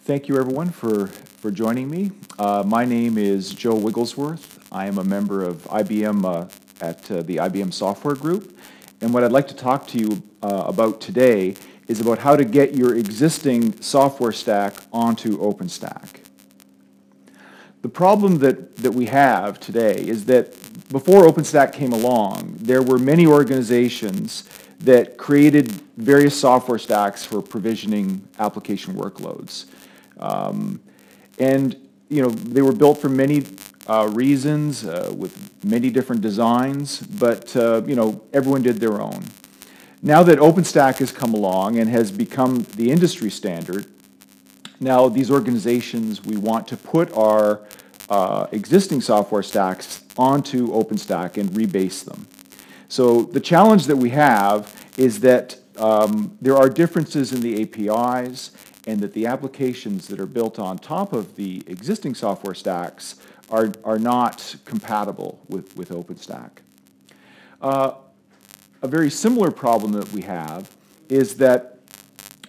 Thank you, everyone, for joining me. My name is Joe Wigglesworth. I am a member of IBM at the IBM Software Group. And what I'd like to talk to you about today is about how to get your existing software stack onto OpenStack. The problem that we have today is that before OpenStack came along, there were many organizations that created various software stacks for provisioning application workloads. And they were built for many reasons with many different designs, but everyone did their own. Now that OpenStack has come along and has become the industry standard, now these organizations, we want to put our existing software stacks onto OpenStack and rebase them. So the challenge that we have is that there are differences in the APIs, and that the applications that are built on top of the existing software stacks are not compatible with OpenStack. A very similar problem that we have is that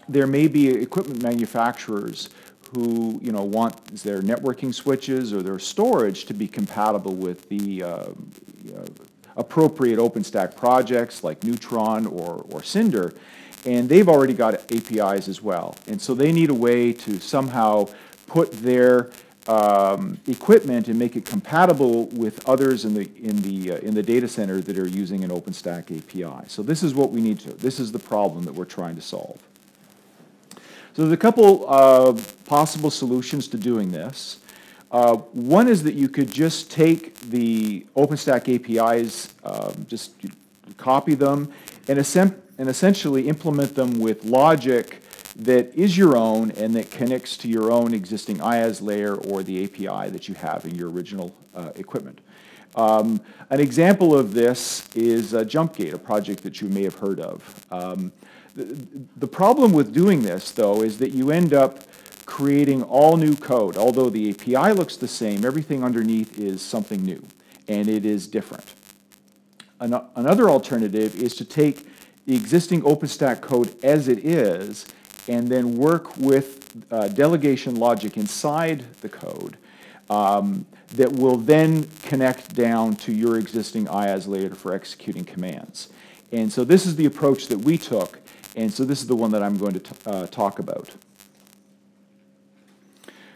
there may be equipment manufacturers who want their networking switches or their storage to be compatible with the appropriate OpenStack projects like Neutron or Cinder. And they've already got APIs as well, and so they need a way to somehow put their equipment and make it compatible with others in the data center that are using an OpenStack API. So this is what we need to. This is the problem that we're trying to solve. So there's a couple possible solutions to doing this. One is that you could just take the OpenStack APIs, just copy them, and essentially implement them with logic that is your own and that connects to your own existing IaaS layer or the API that you have in your original equipment. An example of this is JumpGate, a project that you may have heard of. The problem with doing this, though, is that you end up creating all new code. Although the API looks the same, everything underneath is something new, and it is different. Another alternative is to take the existing OpenStack code as it is and then work with delegation logic inside the code that will then connect down to your existing IaaS layer for executing commands. And so this is the approach that we took, and so this is the one that I'm going to talk about.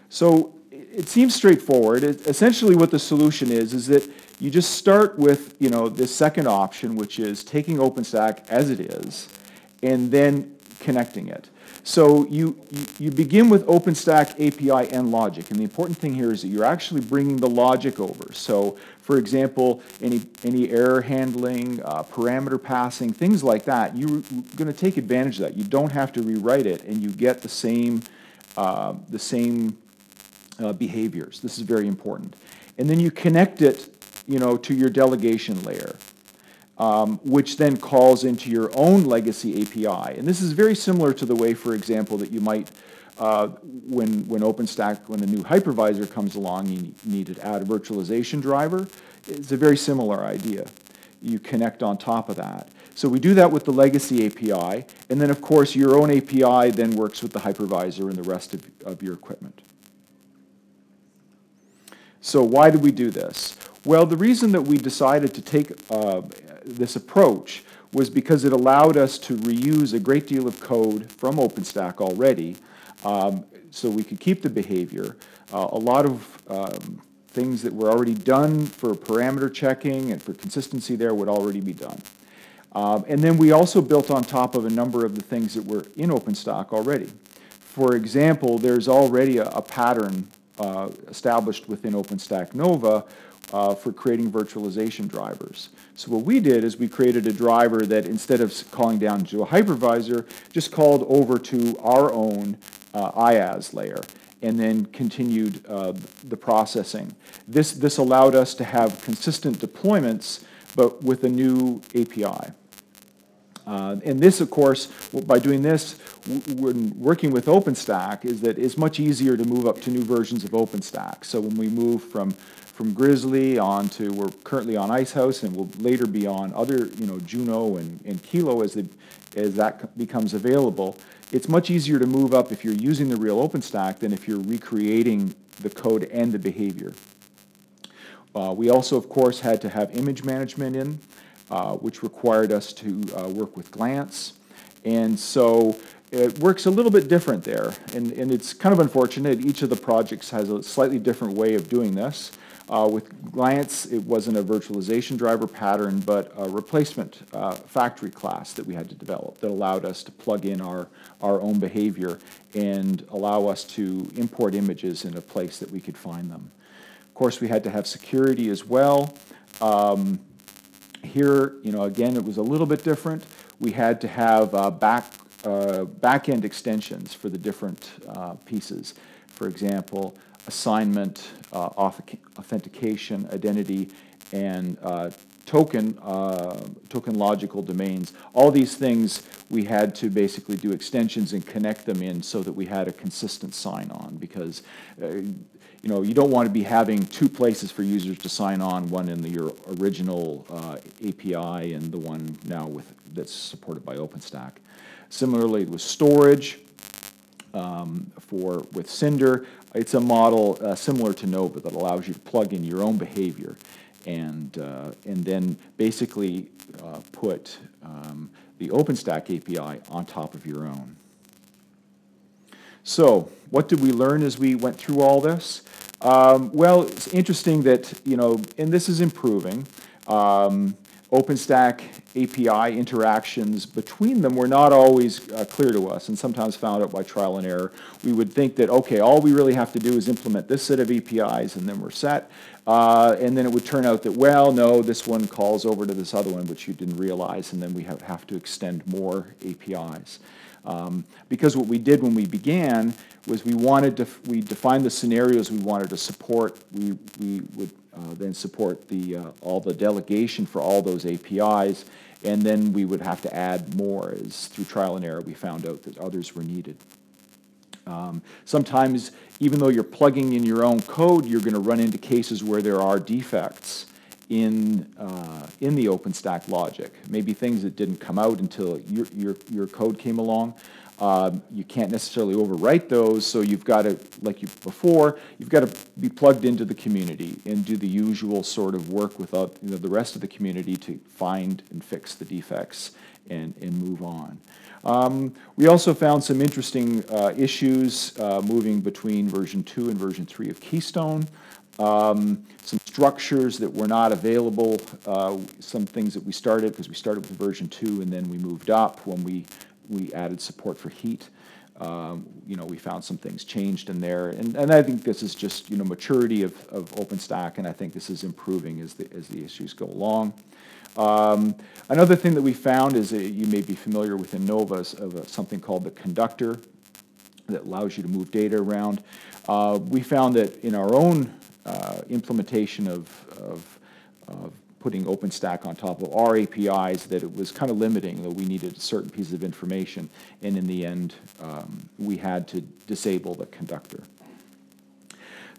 So it seems straightforward. Essentially what the solution is that you just start with this second option, which is taking OpenStack as it is and then connecting it. So you begin with OpenStack API and logic, and the important thing here is that you're actually bringing the logic over. So for example, any error handling, parameter passing, things like that, you're going to take advantage of that. You don't have to rewrite it, and you get the same behaviors. This is very important. And then you connect it to your delegation layer, which then calls into your own legacy API. And this is very similar to the way, for example, that you might, when OpenStack, when a new hypervisor comes along, you need to add a virtualization driver. It's a very similar idea. You connect on top of that. So we do that with the legacy API, and then of course your own API then works with the hypervisor and the rest of your equipment. So why did we do this? Well, the reason that we decided to take this approach was because it allowed us to reuse a great deal of code from OpenStack already, so we could keep the behavior. A lot of things that were already done for parameter checking and for consistency there would already be done. And then we also built on top of a number of the things that were in OpenStack already. For example, there's already a pattern established within OpenStack Nova for creating virtualization drivers. So what we did is we created a driver that instead of calling down to a hypervisor, just called over to our own IaaS layer and then continued the processing. This allowed us to have consistent deployments, but with a new API. And this, of course, by doing this, when working with OpenStack, is that it's much easier to move up to new versions of OpenStack. So when we move from Grizzly on to, we're currently on Icehouse, and we'll later be on other, Juno and Kilo as that becomes available, it's much easier to move up if you're using the real OpenStack than if you're recreating the code and the behavior. We also, of course, had to have image management in, which required us to work with Glance. And so it works a little bit different there. And it's kind of unfortunate. Each of the projects has a slightly different way of doing this. With Glance, it wasn't a virtualization driver pattern, but a replacement factory class that we had to develop that allowed us to plug in our own behavior and allow us to import images in a place that we could find them. Of course, we had to have security as well. Here, again, it was a little bit different. We had to have back-end extensions for the different pieces. For example, assignment, authentication, identity, and token logical domains. All these things we had to basically do extensions and connect them in so that we had a consistent sign-on, because you don't want to be having two places for users to sign on, one in your original API and the one now that's supported by OpenStack. Similarly with storage, with Cinder, it's a model similar to Nova that allows you to plug in your own behavior and then basically put the OpenStack API on top of your own. So what did we learn as we went through all this? Well, it's interesting that, and this is improving. OpenStack API interactions between them were not always clear to us, and sometimes found out by trial and error. We would think that, okay, all we really have to do is implement this set of APIs and then we're set. And then it would turn out that, well, no, this one calls over to this other one, which you didn't realize, and then we have to extend more APIs. Because what we did when we began was we defined the scenarios we wanted to support. We would then support all the delegation for all those APIs, and then we would have to add more as through trial and error we found out that others were needed. Sometimes, even though you're plugging in your own code, you're going to run into cases where there are defects in the OpenStack logic. Maybe things that didn't come out until your code came along. You can't necessarily overwrite those, so you've got to, like before, you've got to be plugged into the community and do the usual sort of work with the rest of the community to find and fix the defects and move on. We also found some interesting issues moving between version 2 and version 3 of Keystone. Some structures that were not available, some things that we started, because we started with version 2 and then we moved up when we added support for heat. We found some things changed in there, and I think this is just maturity of OpenStack, and I think this is improving as the issues go along. Another thing that we found is that you may be familiar with in Nova of something called the conductor that allows you to move data around. We found that in our own implementation of putting OpenStack on top of our APIs, that it was kind of limiting, that we needed a certain piece of information, and in the end we had to disable the conductor.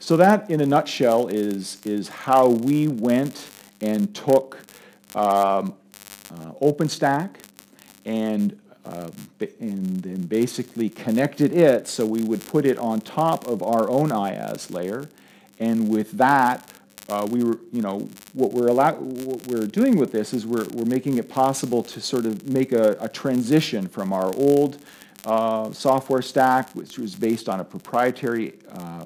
So that, in a nutshell, is how we went and took OpenStack and then basically connected it, so we would put it on top of our own IaaS layer, and with that, what we're doing with this is we're making it possible to sort of make a transition from our old software stack, which was based on a proprietary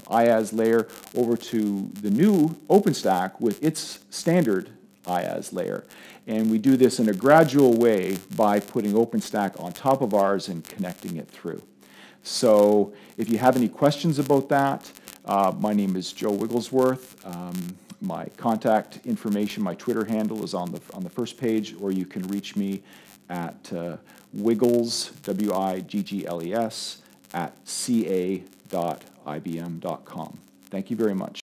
IaaS layer, over to the new OpenStack with its standard IaaS layer. And we do this in a gradual way by putting OpenStack on top of ours and connecting it through. So if you have any questions about that, my name is Joe Wigglesworth. My contact information, my Twitter handle is on the first page, or you can reach me at Wiggles, WIGGLES, @ca.ibm.com. Thank you very much.